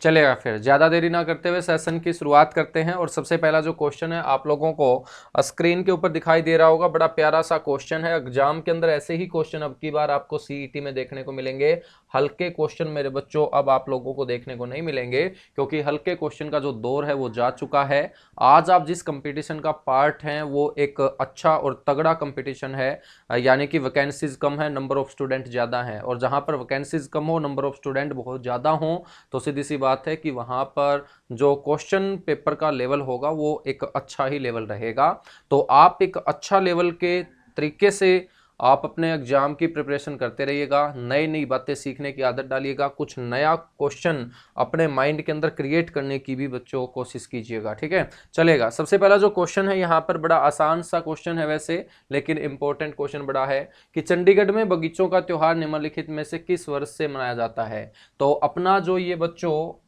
चलेगा, फिर ज़्यादा देरी ना करते हुए सेशन की शुरुआत करते हैं। और सबसे पहला जो क्वेश्चन है आप लोगों को स्क्रीन के ऊपर दिखाई दे रहा होगा, बड़ा प्यारा सा क्वेश्चन है। एग्जाम के अंदर ऐसे ही क्वेश्चन अब की बार आपको सीईटी में देखने को मिलेंगे। हल्के क्वेश्चन मेरे बच्चों अब आप लोगों को देखने को नहीं मिलेंगे, क्योंकि हल्के क्वेश्चन का जो दौर है वो जा चुका है। आज आप जिस कंपटीशन का पार्ट हैं वो एक अच्छा और तगड़ा कंपटीशन है, यानी कि वैकेंसीज कम है, नंबर ऑफ स्टूडेंट ज़्यादा हैं। और जहाँ पर वैकेंसीज कम हो, नंबर ऑफ स्टूडेंट बहुत ज़्यादा हो, तो सीधी सी बात है कि वहाँ पर जो क्वेश्चन पेपर का लेवल होगा वो एक अच्छा ही लेवल रहेगा। तो आप एक अच्छा लेवल के तरीके से आप अपने एग्जाम की प्रिपरेशन करते रहिएगा, नई नई बातें सीखने की आदत डालिएगा, कुछ नया क्वेश्चन अपने माइंड के अंदर क्रिएट करने की भी बच्चों कोशिश कीजिएगा, ठीक है। चलेगा, सबसे पहला जो क्वेश्चन है यहाँ पर बड़ा आसान सा क्वेश्चन है वैसे, लेकिन इंपॉर्टेंट क्वेश्चन बड़ा है कि चंडीगढ़ में बगीचों का त्योहार निम्नलिखित में से किस वर्ष से मनाया जाता है। तो अपना जो ये बच्चों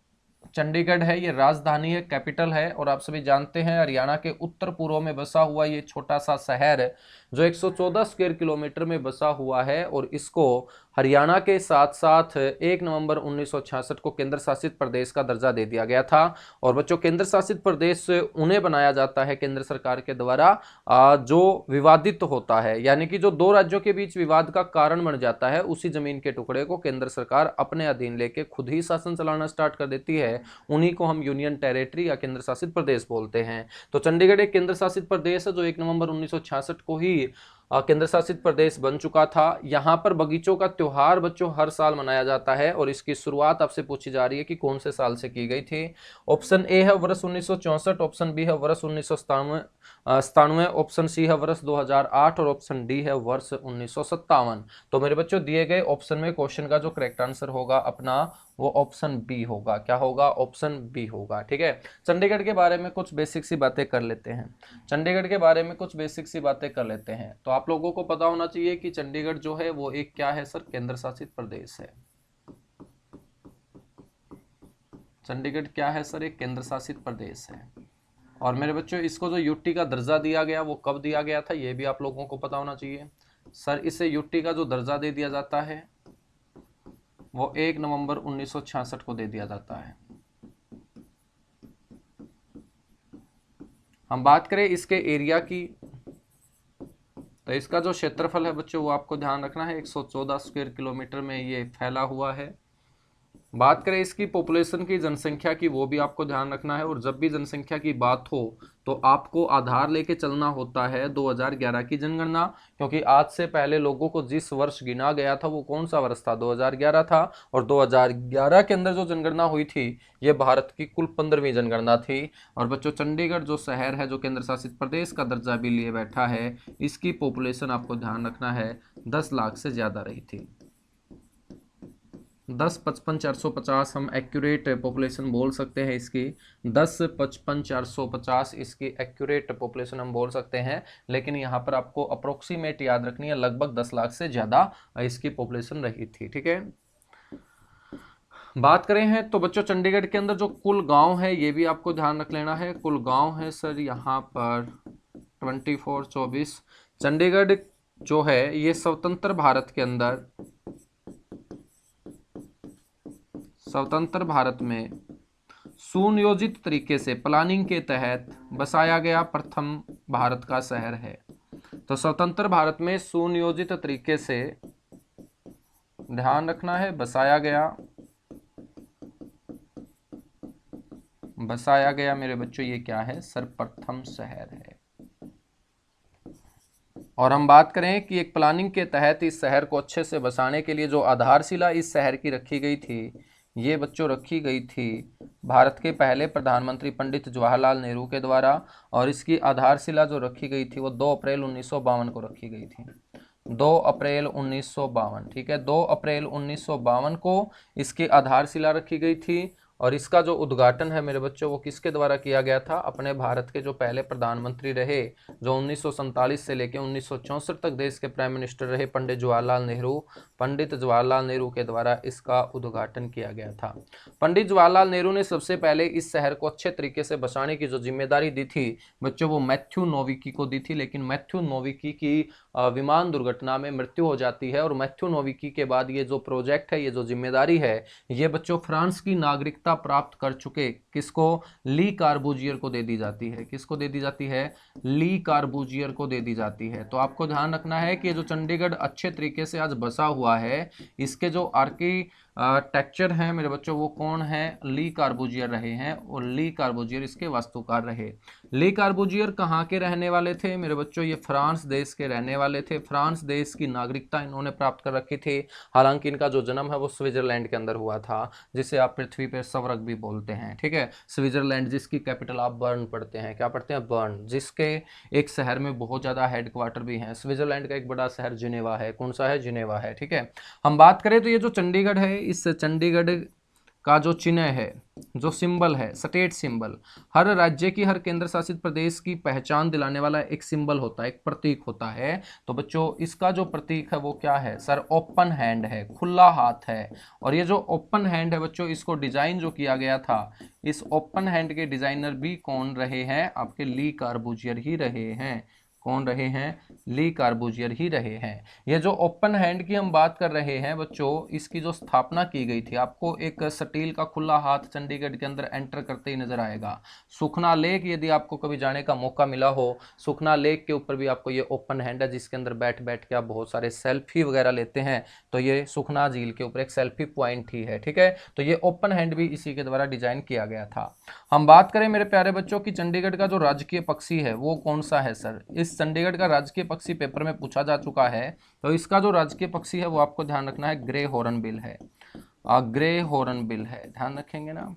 चंडीगढ़ है ये राजधानी है, कैपिटल है, और आप सभी जानते हैं हरियाणा के उत्तर पूर्व में बसा हुआ ये छोटा सा शहर है जो 114 स्क्वायर किलोमीटर में बसा हुआ है। और इसको हरियाणा के साथ साथ 1 नवंबर 1966 को केंद्र शासित प्रदेश का दर्जा दे दिया गया था। और बच्चों केंद्र शासित प्रदेश उन्हें बनाया जाता है केंद्र सरकार के द्वारा जो विवादित होता है, यानी कि जो दो राज्यों के बीच विवाद का कारण बन जाता है, उसी जमीन के टुकड़े को केंद्र सरकार अपने अधीन लेके खुद ही शासन चलाना स्टार्ट कर देती है। उन्हीं को हम यूनियन टेरिटरी या केंद्र शासित प्रदेश बोलते हैं। तो चंडीगढ़ एक केंद्र शासित प्रदेश है जो 1 नवंबर 1966 को ही केंद्र शासित प्रदेश बन चुका था। यहाँ पर बगीचों का त्योहार बच्चों हर साल मनाया जाता है, और इसकी शुरुआत आपसे पूछी जा रही है कि कौन से साल से की गई थी। ऑप्शन ए है वर्ष 1964, ऑप्शन बी है वर्ष 1997, ऑप्शन सी है वर्ष 2008 और ऑप्शन डी है वर्ष 1957। तो मेरे बच्चों दिए गए ऑप्शन में क्वेश्चन का जो करेक्ट आंसर होगा अपना वो ऑप्शन बी होगा। क्या होगा? ऑप्शन बी होगा, ठीक है। चंडीगढ़ के बारे में कुछ बेसिक सी बातें कर लेते हैं। चंडीगढ़ के बारे में कुछ बेसिक सी बातें कर लेते हैं। तो आप लोगों को पता होना चाहिए कि चंडीगढ़ जो है वो एक क्या है सर? केंद्र शासित प्रदेश है। चंडीगढ़ क्या है सर? एक केंद्र शासित प्रदेश है। और मेरे बच्चों इसको जो यूटी का दर्जा दिया गया वो कब दिया गया था ये भी आप लोगों को पता होना चाहिए। सर इसे यूटी का जो दर्जा दे दिया जाता है वो 1 नवंबर 1966 को दे दिया जाता है। हम बात करें इसके एरिया की, तो इसका जो क्षेत्रफल है बच्चों वो आपको ध्यान रखना है, 114 स्क्वायर किलोमीटर में ये फैला हुआ है। बात करें इसकी पॉपुलेशन की, जनसंख्या की, वो भी आपको ध्यान रखना है। और जब भी जनसंख्या की बात हो तो आपको आधार लेके चलना होता है 2011 की जनगणना, क्योंकि आज से पहले लोगों को जिस वर्ष गिना गया था वो कौन सा वर्ष था? 2011 था। और 2011 के अंदर जो जनगणना हुई थी ये भारत की कुल 15वीं जनगणना थी। और बच्चों चंडीगढ़ जो शहर है जो केंद्र शासित प्रदेश का दर्जा भी लिए बैठा है, इसकी पॉपुलेशन आपको ध्यान रखना है 10 लाख से ज़्यादा रही थी। 10,55,450 हम एक्यूरेट पॉपुलेशन बोल सकते हैं इसकी। 10,55,450 इसकी एक्यूरेट पॉपुलेशन हम बोल सकते हैं। लेकिन यहाँ पर आपको अप्रोक्सीमेट याद रखनी है, लगभग 10 लाख से ज़्यादा इसकी पॉपुलेशन रही थी, ठीक है। बात करें हैं तो बच्चों चंडीगढ़ के अंदर जो कुल गांव है ये भी आपको ध्यान रख लेना है। कुल गांव है सर यहाँ पर 2424। चंडीगढ़ जो है ये स्वतंत्र भारत में सुनियोजित तरीके से प्लानिंग के तहत बसाया गया प्रथम भारत का शहर है। तो स्वतंत्र भारत में सुनियोजित तरीके से ध्यान रखना है बसाया गया मेरे बच्चों ये क्या है सर? प्रथम शहर है। और हम बात करें कि एक प्लानिंग के तहत इस शहर को अच्छे से बसाने के लिए जो आधारशिला इस शहर की रखी गई थी ये बच्चों रखी गई थी भारत के पहले प्रधानमंत्री पंडित जवाहरलाल नेहरू के द्वारा। और इसकी आधारशिला जो रखी गई थी वो 2 अप्रैल 1952 को रखी गई थी। 2 अप्रैल 1952, ठीक है। 2 अप्रैल 1952 को इसकी आधारशिला रखी गई थी। और इसका जो उद्घाटन है मेरे बच्चों वो किसके द्वारा किया गया था? अपने भारत के जो पहले प्रधानमंत्री रहे, जो 1947 से लेकर 1964 तक देश के प्राइम मिनिस्टर रहे, पंडित जवाहरलाल नेहरू के द्वारा इसका उद्घाटन किया गया था। पंडित जवाहरलाल नेहरू ने सबसे पहले इस शहर को अच्छे तरीके से बसाने की जो जिम्मेदारी दी थी बच्चों वो मैथ्यू नोविकी को दी थी। लेकिन मैथ्यू नोविकी की विमान दुर्घटना में मृत्यु हो जाती है। और मैथ्यू नोविकी के बाद ये जो प्रोजेक्ट है, ये जो जिम्मेदारी है, ये बच्चों फ्रांस की नागरिकता नागरिकता प्राप्त कर चुके, किसको, ली कार्बूजियर को दे दी जाती है। किसको दे दी जाती है, ली कार्बूजियर को दे दी जाती है। तो आपको ध्यान रखना है कि जो चंडीगढ़ अच्छे तरीके से आज बसा हुआ है, इसके जो आर्किटेक्चर हैं मेरे बच्चों वो कौन है, ली कार्बूजियर रहे हैं, और ली कार्बूजियर इसके वास्तुकार रहे। ली कार्बूजियर कहाँ के रहने वाले थे मेरे बच्चों, ये फ्रांस देश के रहने वाले थे। फ्रांस देश की नागरिकता इन्होंने प्राप्त कर रखी थी। हालांकि इनका जो जन्म है वो स्विट्जरलैंड के अंदर हुआ था, जिसे आप पृथ्वी पर स्वर्ग भी बोलते हैं। ठीक है, स्विट्जरलैंड, जिसकी कैपिटल आप बर्न पढ़ते हैं, क्या पढ़ते हैं, बर्न, जिसके एक शहर में बहुत ज़्यादा हेडक्वार्टर भी हैं। स्विट्जरलैंड का एक बड़ा शहर जिनेवा है। कौन सा है, जिनेवा है। ठीक है, हम बात करें तो ये जो चंडीगढ़ है, इस चंडीगढ़ का जो चिन्ह है, जो सिंबल है, स्टेट सिंबल, हर राज्य की, हर केंद्र शासित प्रदेश की पहचान दिलाने वाला एक सिंबल होता है, एक प्रतीक होता है। तो बच्चों इसका जो प्रतीक है वो क्या है सर, ओपन हैंड है, खुला हाथ है। और ये जो ओपन हैंड है बच्चों, इसको डिजाइन जो किया गया था, इस ओपन हैंड के डिजाइनर भी कौन रहे हैं, आपके ली कार्बूजियर ही रहे हैं। कौन रहे हैं, ली कार्बूजियर ही रहे हैं। ये जो ओपन हैंड की हम बात कर रहे हैं बच्चों, इसकी जो स्थापना की गई थी, आपको एक स्टील का खुला हाथ चंडीगढ़ के अंदर एंटर करते ही नजर आएगा। सुखना लेक, यदि आपको कभी जाने का मौका मिला हो, सुखना लेक के ऊपर भी आपको ये ओपन हैंड है, जिसके अंदर बैठ बैठ के आप बहुत सारे सेल्फी वगैरह लेते हैं। तो ये सुखना झील के ऊपर एक सेल्फी पॉइंट ही है। ठीक है, तो ये ओपन हैंड भी इसी के द्वारा डिजाइन किया गया था। हम बात करें मेरे प्यारे बच्चों की चंडीगढ़ का जो राजकीय पक्षी है वो कौन सा है सर, इस चंडीगढ़ का राजकीय पक्षी पेपर में पूछा जा चुका है। तो इसका जो राजकीय पक्षी है वो आपको ध्यान रखना है, ग्रे हॉर्नबिल है। ग्रे हॉर्नबिल है, ध्यान रखेंगे ना,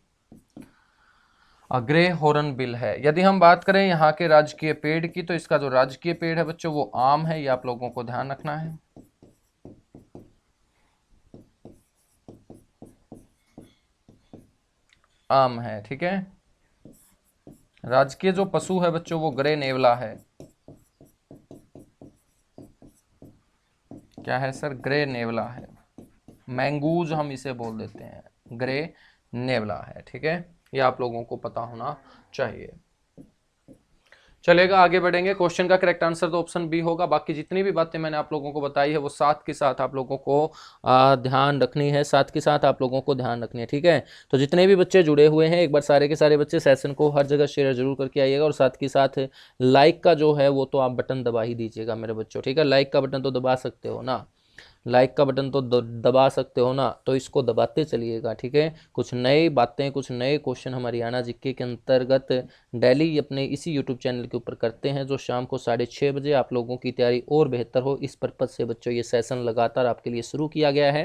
ग्रे हॉर्नबिल है। यदि हम बात करें यहाँ के राजकीय पेड़ की, तो इसका जो राजकीय पेड़ है बच्चों वो आम है, ये आप लोगों को ध्यान रखना है। आम है। ठीक है, राजकीय जो पशु है बच्चों वो ग्रे नेवला है। क्या है सर, ग्रे नेवला है। मैंगूज हम इसे बोल देते हैं, ग्रे नेवला है। ठीक है, ये आप लोगों को पता होना चाहिए। चलेगा, आगे बढ़ेंगे। क्वेश्चन का करेक्ट आंसर तो ऑप्शन बी होगा। बाकी जितनी भी बातें मैंने आप लोगों को बताई है वो साथ के साथ आप लोगों को ध्यान रखनी है, साथ के साथ आप लोगों को ध्यान रखनी है। ठीक है, तो जितने भी बच्चे जुड़े हुए हैं, एक बार सारे के सारे बच्चे सेशन को हर जगह शेयर जरूर करके आइएगा, और साथ के साथ लाइक का जो है वो तो आप बटन दबा ही दीजिएगा मेरे बच्चों। ठीक है, लाइक का बटन तो दबा सकते हो ना, लाइक का बटन तो दबा सकते हो ना, तो इसको दबाते चलिएगा। ठीक है, कुछ नई बातें, कुछ नए क्वेश्चन हम हरियाणा जीके के अंतर्गत डेली अपने इसी यूट्यूब चैनल के ऊपर करते हैं, जो शाम को 6:30 बजे आप लोगों की तैयारी और बेहतर हो, इस पर्पज़ से बच्चों ये सेशन लगातार आपके लिए शुरू किया गया है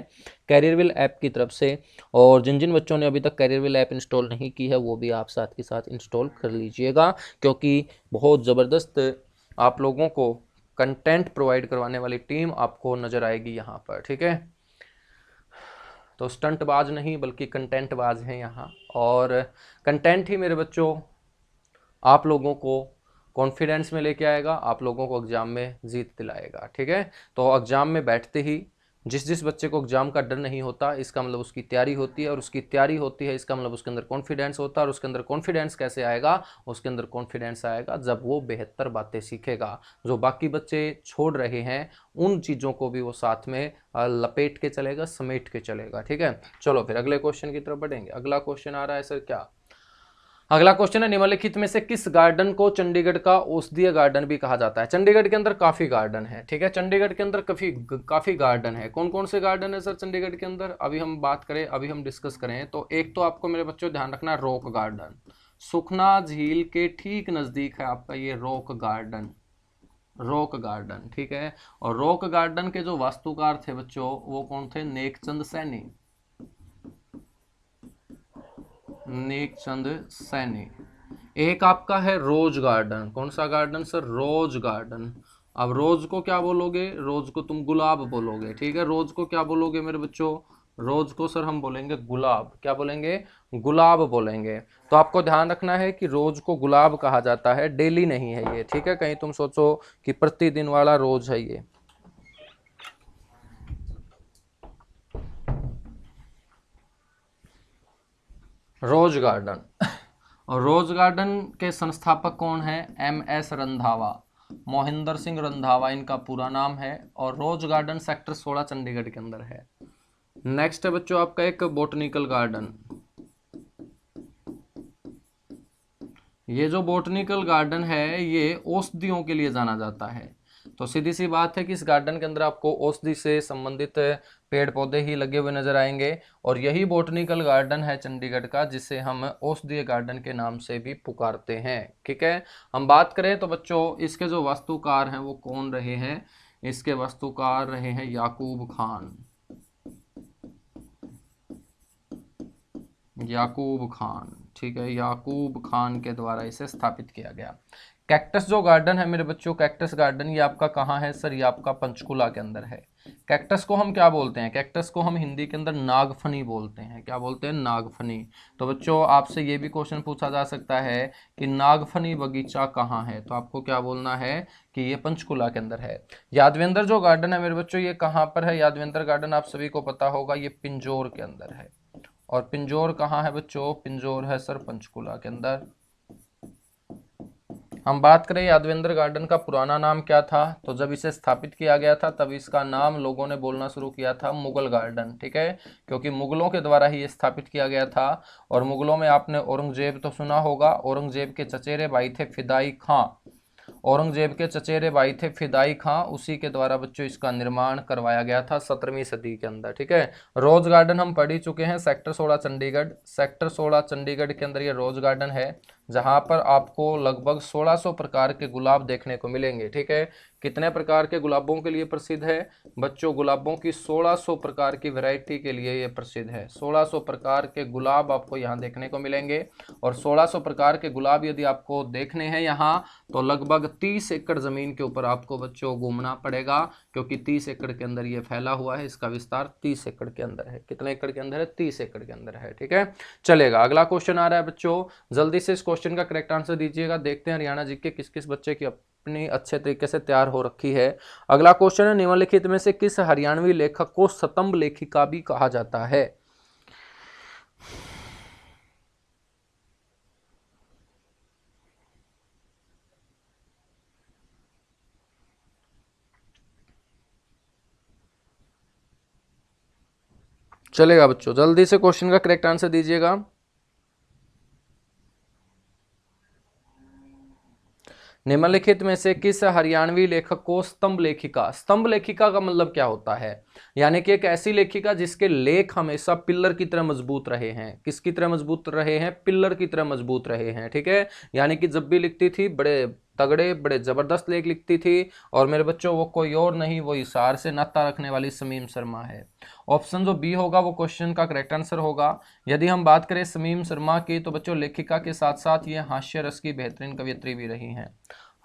कैरियरविल ऐप की तरफ से। और जिन जिन बच्चों ने अभी तक कैरियरविल ऐप इंस्टॉल नहीं की है वो भी आप साथ के साथ इंस्टॉल कर लीजिएगा, क्योंकि बहुत ज़बरदस्त आप लोगों को कंटेंट प्रोवाइड करवाने वाली टीम आपको नजर आएगी यहाँ पर। ठीक है, तो स्टंटबाज नहीं बल्कि कंटेंटबाज हैं यहाँ, और कंटेंट ही मेरे बच्चों आप लोगों को कॉन्फिडेंस में लेके आएगा, आप लोगों को एग्जाम में जीत दिलाएगा। ठीक है, तो एग्जाम में बैठते ही जिस बच्चे को एग्जाम का डर नहीं होता, इसका मतलब उसकी तैयारी होती है, और उसकी तैयारी होती है इसका मतलब उसके अंदर कॉन्फिडेंस होता है, और उसके अंदर कॉन्फिडेंस कैसे आएगा, उसके अंदर कॉन्फिडेंस आएगा जब वो बेहतर बातें सीखेगा। जो बाकी बच्चे छोड़ रहे हैं उन चीज़ों को भी वो साथ में लपेट के चलेगा, समेट के चलेगा। ठीक है, चलो फिर अगले क्वेश्चन की तरफ बढ़ेंगे। अगला क्वेश्चन आ रहा है सर, क्या अगला क्वेश्चन है, निम्नलिखित में से किस गार्डन को चंडीगढ़ का औषधीय गार्डन भी कहा जाता है। चंडीगढ़ के अंदर काफी गार्डन है। ठीक है, चंडीगढ़ के अंदर काफी गार्डन है। कौन कौन से गार्डन है सर चंडीगढ़ के अंदर, अभी हम बात करें, अभी हम डिस्कस करें तो एक तो आपको मेरे बच्चों ध्यान रखना है रॉक गार्डन, सुखना झील के ठीक नजदीक है आपका ये रॉक गार्डन, रॉक गार्डन। ठीक है, और रॉक गार्डन के जो वास्तुकार थे बच्चों वो कौन थे, नेकचंद सैनी, नेकचंद सैनी। एक आपका है रोज गार्डन, कौन सा गार्डन सर, रोज गार्डन। अब रोज को क्या बोलोगे, रोज को तुम गुलाब बोलोगे। ठीक है, रोज को क्या बोलोगे मेरे बच्चों, रोज को सर हम बोलेंगे गुलाब, क्या बोलेंगे, गुलाब बोलेंगे। तो आपको ध्यान रखना है कि रोज को गुलाब कहा जाता है, डेली नहीं है ये। ठीक है, कहीं तुम सोचो कि प्रतिदिन वाला रोज है ये। रोज गार्डन, और रोज गार्डन के संस्थापक कौन है, MS रंधावा, मोहिंदर सिंह रंधावा इनका पूरा नाम है, और रोज गार्डन सेक्टर 16 चंडीगढ़ के अंदर है। नेक्स्ट है बच्चों आपका एक बोटनिकल गार्डन, ये जो बोटनिकल गार्डन है ये औषधियों के लिए जाना जाता है। तो सीधी सी बात है कि इस गार्डन के अंदर आपको औषधि से संबंधित पेड़ पौधे ही लगे हुए नजर आएंगे, और यही बोटनिकल गार्डन है चंडीगढ़ का, जिसे हम औषधीय गार्डन के नाम से भी पुकारते हैं। ठीक है, हम बात करें तो बच्चों इसके जो वास्तुकार हैं वो कौन रहे हैं। इसके वास्तुकार रहे हैं याकूब खान। याकूब खान, ठीक है, याकूब खान के द्वारा इसे स्थापित किया गया। कैक्टस जो गार्डन है मेरे बच्चों, कैक्टस गार्डन ये आपका कहाँ है सर, ये आपका पंचकुला के अंदर है। कैक्टस को हम क्या बोलते हैं, कैक्टस को हम हिंदी के अंदर नागफनी बोलते हैं। क्या बोलते हैं, नागफनी। तो बच्चों आपसे ये भी क्वेश्चन पूछा जा सकता है कि नागफनी बगीचा कहाँ है, तो आपको क्या बोलना है कि ये पंचकुला के अंदर है। यादवेंद्र जो गार्डन है मेरे बच्चों ये कहाँ पर है, यादवेंद्र गार्डन आप सभी को पता होगा ये पिंजौर के अंदर है। और पिंजौर कहाँ है बच्चों, पिंजौर है सर पंचकुला के अंदर। हम बात करें यादवेंद्र गार्डन का पुराना नाम क्या था, तो जब इसे स्थापित किया गया था तब इसका नाम लोगों ने बोलना शुरू किया था मुगल गार्डन। ठीक है, क्योंकि मुगलों के द्वारा ही ये स्थापित किया गया था। और मुगलों में आपने औरंगजेब तो सुना होगा, औरंगजेब के चचेरे भाई थे फिदाई खां। औरंगजेब के चचेरे भाई थे फिदाई खां, उसी के द्वारा बच्चों इसका निर्माण करवाया गया था 17वीं सदी के अंदर। ठीक है, रोज गार्डन हम पढ़ ही चुके हैं, सेक्टर 16 चंडीगढ़। सेक्टर 16 चंडीगढ़ के अंदर ये रोज गार्डन है, जहां पर आपको लगभग 1600 प्रकार के गुलाब देखने को मिलेंगे। ठीक है, कितने प्रकार के गुलाबों के लिए प्रसिद्ध है बच्चों, गुलाबों की 1600 प्रकार की वैरायटी के लिए ये प्रसिद्ध है। 1600 प्रकार के गुलाब आपको यहाँ देखने को मिलेंगे। और 1600 प्रकार के गुलाब यदि आपको देखने हैं यहाँ, तो लगभग 30 एकड़ जमीन के ऊपर आपको बच्चों घूमना पड़ेगा, क्योंकि 30 एकड़ के अंदर ये फैला हुआ है। इसका विस्तार 30 एकड़ के अंदर है। कितने एकड़ के अंदर है, 30 एकड़ के अंदर है। ठीक है, चलेगा। अगला क्वेश्चन आ रहा है बच्चों, जल्दी से इस क्वेश्चन का करेक्ट आंसर दीजिएगा। देखते हैं हरियाणा जी के किस किस बच्चे की अपनी अच्छे तरीके से तैयार हो रखी है। अगला क्वेश्चन है, निम्नलिखित में से किस हरियाणवी लेखक को स्तंभ लेखिका भी कहा जाता है। चलेगा बच्चों, जल्दी से क्वेश्चन का करेक्ट आंसर दीजिएगा। निम्नलिखित में से किस हरियाणवी लेखक को स्तंभ लेखिका, स्तंभ लेखिका का मतलब क्या होता है, यानी कि एक ऐसी लेखिका जिसके लेख हमेशा पिल्लर की तरह मजबूत रहे हैं। किसकी तरह मजबूत रहे हैं, पिल्लर की तरह मजबूत रहे हैं। ठीक है, यानी कि जब भी लिखती थी बड़े तगड़े बड़े जबरदस्त लेख लिखती थी। और मेरे बच्चों वो कोई और नहीं, वो हिसार से नाता रखने वाली शमीम शर्मा है। ऑप्शन जो बी होगा वो क्वेश्चन का करेक्ट आंसर होगा। यदि हम बात करें शमीम शर्मा की, तो बच्चों लेखिका के साथ साथ ये हास्य रस की बेहतरीन कवियत्री भी रही हैं।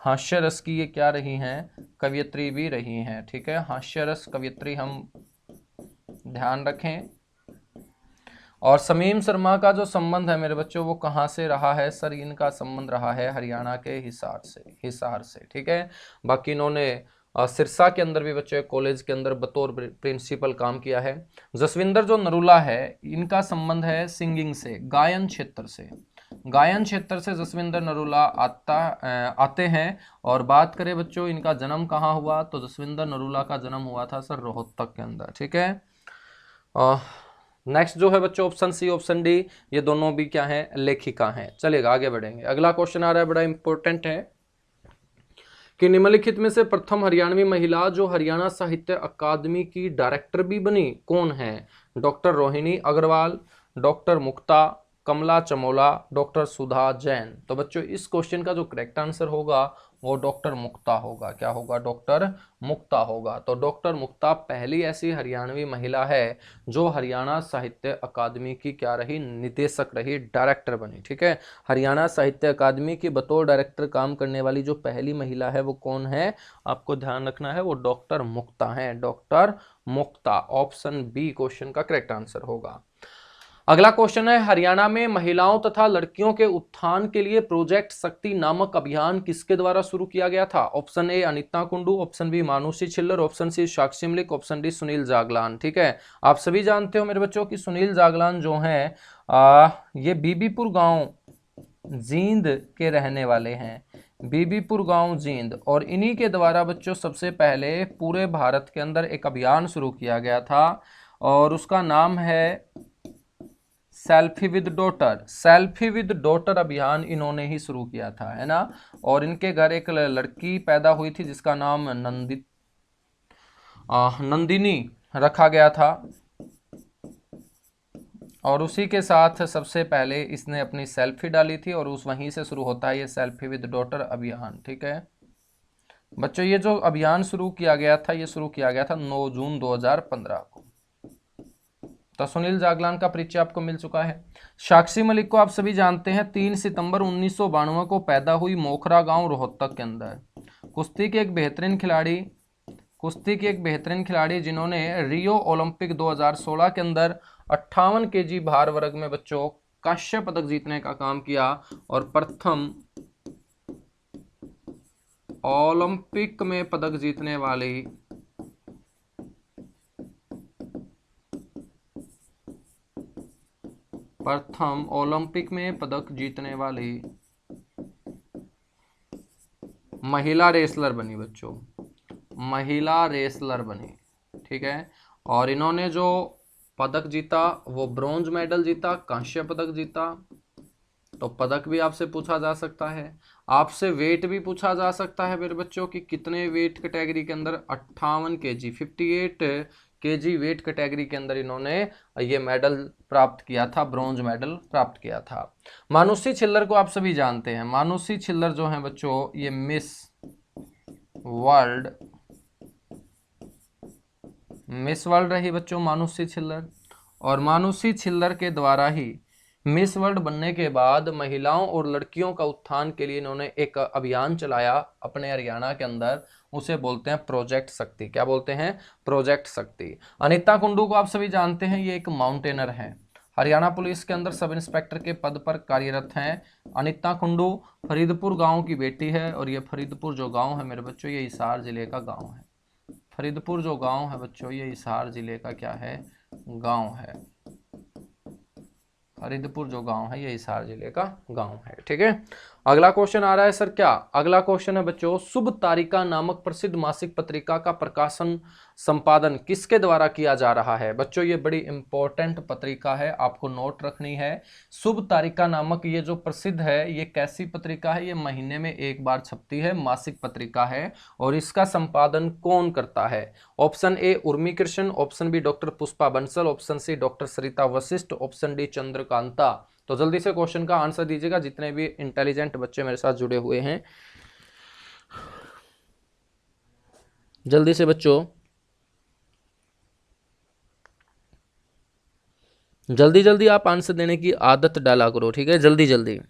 हास्य रस की ये क्या रही हैं, कवियत्री भी रही हैं। ठीक है, हास्य रस कवियत्री हम ध्यान रखें। और शमीम शर्मा का जो संबंध है मेरे बच्चों वो कहाँ से रहा है सर, इनका संबंध रहा है हरियाणा के हिसार से, हिसार से। ठीक है, बाकी इन्होंने सिरसा के अंदर भी बच्चों कॉलेज के अंदर बतौर प्रिंसिपल काम किया है। जसविंदर जो नरूला है इनका संबंध है सिंगिंग से, गायन क्षेत्र से। गायन क्षेत्र से जसविंदर नरूला आते हैं। और बात करें बच्चों इनका जन्म कहाँ हुआ, तो जसविंदर नरूला का जन्म हुआ था सर रोहतक के अंदर। ठीक है, नेक्स्ट जो है बच्चों ऑप्शन सी ऑप्शन डी, ये दोनों भी क्या है, लेखिका हैं। चलेगा, आगे बढ़ेंगे। अगला क्वेश्चन आ रहा है, बड़ा इंपॉर्टेंट है कि निम्नलिखित में से प्रथम हरियाणवी महिला जो हरियाणा साहित्य अकादमी की डायरेक्टर भी बनी कौन है। डॉक्टर रोहिणी अग्रवाल, डॉक्टर मुक्ता, कमला चमोला, डॉक्टर सुधा जैन। तो बच्चों इस क्वेश्चन का जो करेक्ट आंसर होगा वो डॉक्टर मुक्ता होगा। क्या होगा, डॉक्टर मुक्ता होगा। तो डॉक्टर मुक्ता पहली ऐसी हरियाणवी महिला है जो हरियाणा साहित्य अकादमी की क्या रही, निदेशक रही, डायरेक्टर बनी। ठीक है, हरियाणा साहित्य अकादमी की बतौर डायरेक्टर काम करने वाली जो पहली महिला है वो कौन है, आपको ध्यान रखना है, वो डॉक्टर मुक्ता है। डॉक्टर मुक्ता, ऑप्शन बी क्वेश्चन का करेक्ट आंसर होगा। अगला क्वेश्चन है, हरियाणा में महिलाओं तथा लड़कियों के उत्थान के लिए प्रोजेक्ट शक्ति नामक अभियान किसके द्वारा शुरू किया गया था। Option A Anita Kundu, option B Manushi Chhillar, option C Sakshi Malik, option D Sunil Jaglan. ठीक है, आप सभी जानते हो मेरे बच्चों कि सुनील जागलान जो हैं ये बीबीपुर गांव जींद के रहने वाले हैं। बीबीपुर गांव जींद, और इन्हीं के द्वारा बच्चों सबसे पहले पूरे भारत के अंदर एक अभियान शुरू किया गया था और उसका नाम है selfie with daughter, selfie with daughter अभियान इन्होंने ही शुरू किया था, है ना। और इनके घर एक लड़की पैदा हुई थी जिसका नाम नंदिनी रखा गया था, और उसी के साथ सबसे पहले इसने अपनी सेल्फी डाली थी और उस वहीं से शुरू होता है ये सेल्फी विद डॉटर अभियान। ठीक है बच्चों, ये जो अभियान शुरू किया गया था ये शुरू किया गया था 9 जून 2015 को। तो सुनील जागलान का परिचय आपको मिल चुका है। साक्षी मलिक को आप सभी जानते हैं, 3 सितंबर 1992 को पैदा हुई, मोखरा गांव रोहतक के अंदर। कुश्ती की एक बेहतरीन खिलाड़ी जिन्होंने रियो ओलंपिक 2016 के अंदर 58 केजी भार वर्ग में बच्चों कांस्य पदक जीतने का काम किया, और प्रथम ओलंपिक में पदक जीतने वाली महिला रेसलर बनी बच्चों, महिला रेसलर बनी। ठीक है, और इन्होंने जो पदक जीता वो ब्रॉन्ज मेडल जीता, कांस्य पदक जीता। तो पदक भी आपसे पूछा जा सकता है, आपसे वेट भी पूछा जा सकता है मेरे बच्चों कि कितने वेट कैटेगरी के अंदर, 58 केजी, 58 केजी वेट कैटेगरी के अंदर इन्होंने ये मेडल प्राप्त किया था, ब्रॉन्ज मेडल प्राप्त किया था। मानुषी छिल्लर को आप सभी जानते हैं, मानुषी छिल्लर जो है बच्चों ये मिस वर्ल्ड रही बच्चों मानुषी छिल्लर, और मानुषी छिल्लर के द्वारा ही मिस वर्ल्ड बनने के बाद महिलाओं और लड़कियों का उत्थान के लिए इन्होंने एक अभियान चलाया अपने हरियाणा के अंदर, उसे बोलते हैं प्रोजेक्ट शक्ति। क्या बोलते हैं? प्रोजेक्ट शक्ति। अनीता कुंडू को आप सभी जानते हैं, ये एक माउंटेनर हैं, हरियाणा पुलिस के अंदर सब इंस्पेक्टर के पद पर कार्यरत हैं। अनीता कुंडू फरीदपुर गांव की बेटी है, और ये फरीदपुर जो गांव है मेरे बच्चों ये हिसार जिले का गांव है। फरीदपुर जो गांव है बच्चों ये हिसार जिले का क्या है? गांव है। फरीदपुर जो गांव है ये हिसार जिले का गांव है। ठीक है, अगला क्वेश्चन आ रहा है सर क्या? अगला क्वेश्चन है बच्चों, शुभ तारिका नामक प्रसिद्ध मासिक पत्रिका का प्रकाशन संपादन किसके द्वारा किया जा रहा है? बच्चों ये बड़ी इंपॉर्टेंट पत्रिका है, आपको नोट रखनी है। शुभ तारिका नामक ये जो प्रसिद्ध है ये कैसी पत्रिका है? ये महीने में एक बार छपती है, मासिक पत्रिका है, और इसका संपादन कौन करता है? Option A Urmi Krishna, option B doctor Pushpa Bansal, option C doctor Sarita Vashisht, option D Chandrakanta. तो जल्दी से क्वेश्चन का आंसर दीजिएगा जितने भी इंटेलिजेंट बच्चे मेरे साथ जुड़े हुए हैं, जल्दी से बच्चों, जल्दी जल्दी आप आंसर देने की आदत डाला करो। ठीक है, जल्दी जल्दी।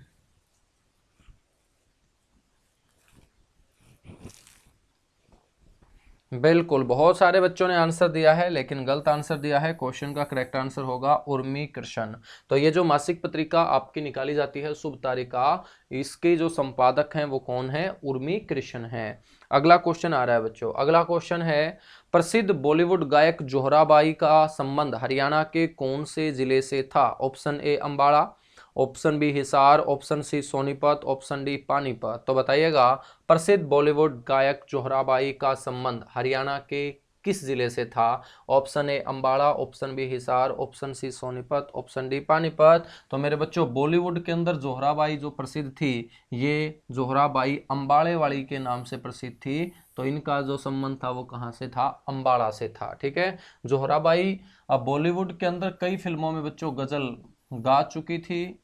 बिल्कुल, बहुत सारे बच्चों ने आंसर दिया है लेकिन गलत आंसर दिया है। क्वेश्चन का करेक्ट आंसर होगा उर्मी कृष्ण। तो ये जो मासिक पत्रिका आपकी निकाली जाती है शुभ तारिका, इसके जो संपादक हैं वो कौन है? उर्मी कृष्ण हैं। अगला क्वेश्चन आ रहा है बच्चों, अगला क्वेश्चन है, प्रसिद्ध बॉलीवुड गायक जोहराबाई का संबंध हरियाणा के कौन से जिले से था? Option A Ambala, option B Hisar, option C Sonipat, option D Panipat. तो बताइएगा, प्रसिद्ध बॉलीवुड गायक जोहराबाई का संबंध हरियाणा के किस जिले से था? Option A Ambala, option B Hisar, option C Sonipat, option D Panipat. तो मेरे बच्चों बॉलीवुड के अंदर जोहराबाई जो प्रसिद्ध थी, ये जोहराबाई अंबाड़े वाली के नाम से प्रसिद्ध थी। तो इनका जो संबंध था वो कहाँ से था? अंबाड़ा से था। ठीक है, जोहराबाई अब बॉलीवुड के अंदर कई फिल्मों में बच्चों गजल गा चुकी थी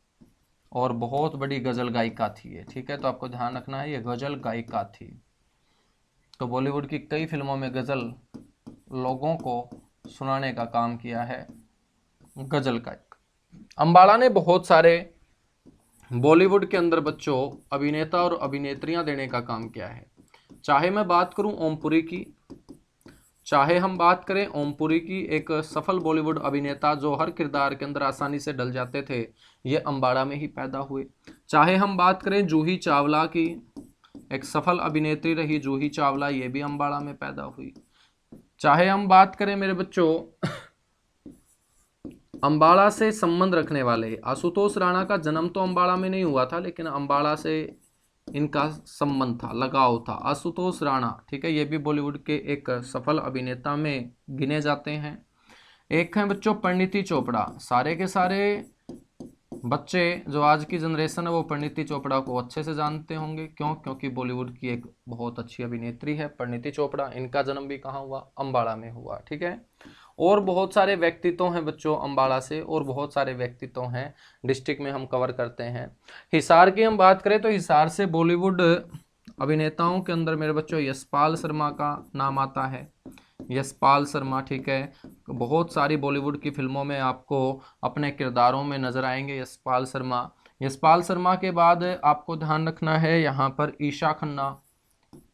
और बहुत बड़ी गजल गायिका थी ये। ठीक है, तो आपको ध्यान रखना है ये गजल गायिका थी। तो बॉलीवुड की कई फिल्मों में गजल लोगों को सुनाने का काम किया है गजल गायक। अंबाला ने बहुत सारे बॉलीवुड के अंदर बच्चों अभिनेता और अभिनेत्रियां देने का काम किया है। चाहे मैं बात करूं ओमपुरी की, चाहे हम बात करें ओमपुरी की, एक सफल बॉलीवुड अभिनेता जो हर किरदार के अंदर आसानी से ढल जाते थे, ये अंबाड़ा में ही पैदा हुए। चाहे हम बात करें जूही चावला की, एक सफल अभिनेत्री रही जूही चावला, ये भी अंबाड़ा में पैदा हुई। चाहे हम बात करें मेरे बच्चों अंबाड़ा से संबंध रखने वाले, आशुतोष राणा का जन्म तो अंबाड़ा में नहीं हुआ था लेकिन अंबाड़ा से इनका संबंध था, लगाव था। आशुतोष राणा, ठीक है, ये भी बॉलीवुड के एक सफल अभिनेता में गिने जाते हैं। एक है बच्चों परिणीति चोपड़ा, सारे के सारे बच्चे जो आज की जनरेशन है वो परिणीति चोपड़ा को अच्छे से जानते होंगे। क्यों? क्योंकि बॉलीवुड की एक बहुत अच्छी अभिनेत्री है परिणीति चोपड़ा। इनका जन्म भी कहाँ हुआ? अम्बाड़ा में हुआ। ठीक है। और बहुत सारे व्यक्तित्व हैं बच्चों अम्बाड़ा से, और बहुत सारे व्यक्तित्व हैं डिस्ट्रिक्ट में हम कवर करते हैं। हिसार की हम बात करें तो हिसार से बॉलीवुड अभिनेताओं के अंदर मेरे बच्चों यशपाल शर्मा का नाम आता है। यशपाल शर्मा, ठीक है। बहुत सारी बॉलीवुड की फिल्मों में आपको अपने किरदारों में नजर आएंगे यशपाल शर्मा। यशपाल शर्मा के बाद आपको ध्यान रखना है यहाँ पर ईशा खन्ना।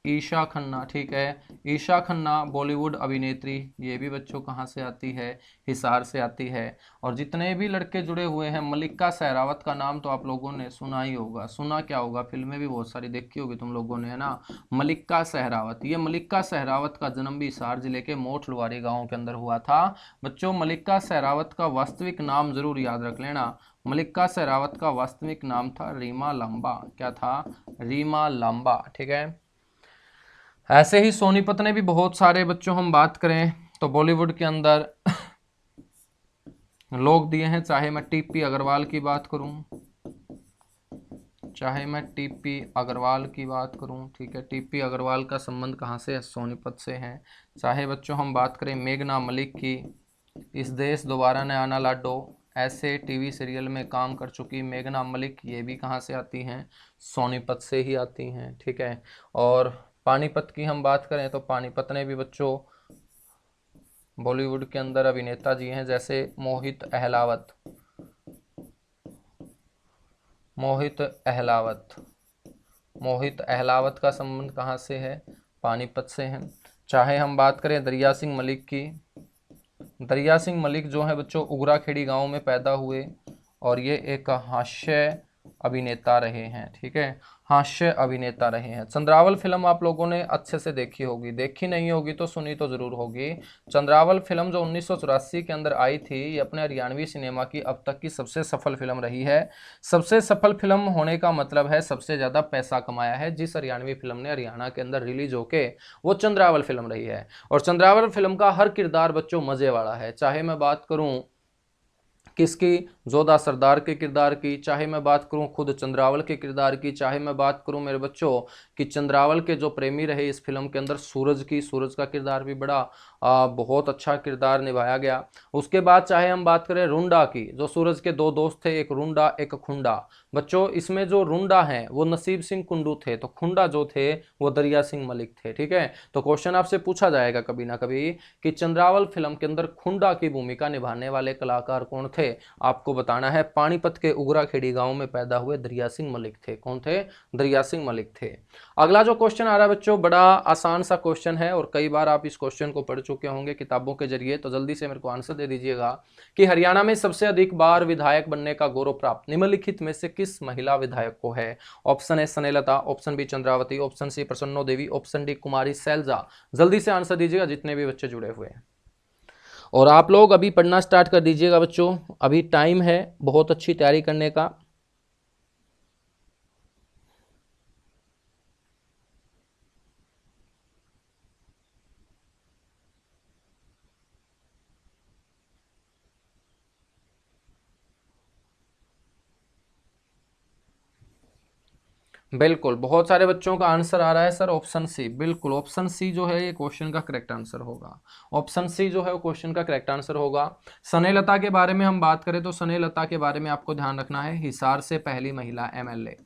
ईशा खन्ना, ठीक है। ईशा खन्ना बॉलीवुड अभिनेत्री, ये भी बच्चों कहाँ से आती है? हिसार से आती है। और जितने भी लड़के जुड़े हुए हैं, मल्लिका सहरावत का नाम तो आप लोगों ने सुना ही होगा। सुना क्या होगा, फिल्में भी बहुत सारी देखी होगी तुम लोगों ने, है ना। मल्लिका सहरावत, ये मल्लिका सहरावत का जन्म भी हिसार जिले के मोठ लुवारी गाँव के अंदर हुआ था। बच्चों मल्लिका सहरावत का वास्तविक नाम जरूर याद रख लेना। मल्लिका सहरावत का वास्तविक नाम था रीमा लांबा। क्या था? रीमा लांबा, ठीक है। ऐसे ही सोनीपत ने भी बहुत सारे बच्चों हम बात करें तो बॉलीवुड के अंदर लोग दिए हैं। चाहे मैं टीपी अग्रवाल की बात करूं, चाहे मैं टीपी अग्रवाल की बात करूं, ठीक है। टीपी अग्रवाल का संबंध कहाँ से है? सोनीपत से है। चाहे बच्चों हम बात करें मेघना मलिक की, इस देश दोबारा ने आना लाडो, ऐसे टीवी सीरियल में काम कर चुकी मेघना मलिक, ये भी कहाँ से आती हैं? सोनीपत से ही आती हैं, ठीक है। और पानीपत की हम बात करें तो पानीपत ने भी बच्चों बॉलीवुड के अंदर अभिनेता जी हैं, जैसे मोहित अहलावत। मोहित अहलावत, मोहित अहलावत का संबंध कहाँ से है? पानीपत से है। चाहे हम बात करें दरिया सिंह मलिक की, दरिया सिंह मलिक जो है बच्चों उगराखेड़ी गांव में पैदा हुए, और ये एक हास्य अभिनेता रहे हैं, ठीक है। हास्य अभिनेता रहे हैं। चंद्रावल फिल्म आप लोगों ने अच्छे से देखी होगी, देखी नहीं होगी तो सुनी तो जरूर होगी। चंद्रावल फिल्म जो 1984 के अंदर आई थी, ये अपने हरियाणवी सिनेमा की अब तक की सबसे सफल फिल्म रही है। सबसे सफल फिल्म होने का मतलब है सबसे ज्यादा पैसा कमाया है जिस हरियाणवी फिल्म ने हरियाणा के अंदर रिलीज होके, वो चंद्रावल फिल्म रही है। और चंद्रावल फिल्म का हर किरदार बच्चों मजे वाला है। चाहे मैं बात करूं किसकी? जोधा सरदार के किरदार की, चाहे मैं बात करूं खुद चंद्रावल के किरदार की, चाहे मैं बात करूं मेरे बच्चों कि चंद्रावल के जो प्रेमी रहे इस फिल्म के अंदर सूरज की, सूरज का किरदार भी बड़ा बहुत अच्छा किरदार निभाया गया। उसके बाद चाहे हम बात करें रुंडा की, जो सूरज के दो दोस्त थे, एक रुंडा एक खुंडा। बच्चों इसमें जो रुंडा है वो नसीब सिंह कुंडू थे, तो खुंडा जो थे वो दरिया सिंह मलिक थे, ठीक है। तो क्वेश्चन आपसे पूछा जाएगा कभी ना कभी कि चंद्रावल फिल्म के अंदर खुंडा की भूमिका निभाने वाले कलाकार कौन थे? आपको बताना है। पानीपत के उगराखेड़ी गांव में पैदा हुए दरिया सिंह मलिक थे। कौन थे? दरिया सिंह मलिक थे। अगला जो क्वेश्चन आ रहा है बच्चों, बड़ा आसान सा क्वेश्चन है और कई बार आप इस क्वेश्चन को पढ़ चुके होंगे किताबों के जरिए, तो जल्दी से मेरे को आंसर दे दीजिएगा कि हरियाणा में सबसे अधिक बार विधायक बनने का गौरव प्राप्त निम्नलिखित में से किस महिला विधायक को है? Option A Snehlata, option B Chandravati, option C Prasanno Devi, option D Kumari Selja. जल्दी से आंसर दीजिएगा जितने भी बच्चे जुड़े हुए हैं। और आप लोग अभी पढ़ना स्टार्ट कर दीजिएगा बच्चों, अभी टाइम है बहुत अच्छी तैयारी करने का। बिल्कुल, बहुत सारे बच्चों का आंसर आ रहा है सर ऑप्शन सी। बिल्कुल ऑप्शन सी जो है ये क्वेश्चन का करेक्ट आंसर होगा। ऑप्शन सी जो है वो क्वेश्चन का करेक्ट आंसर होगा। स्नेहलता के बारे में हम बात करें तो स्नेहलता के बारे में आपको ध्यान रखना है, हिसार से पहली महिला एमएलए,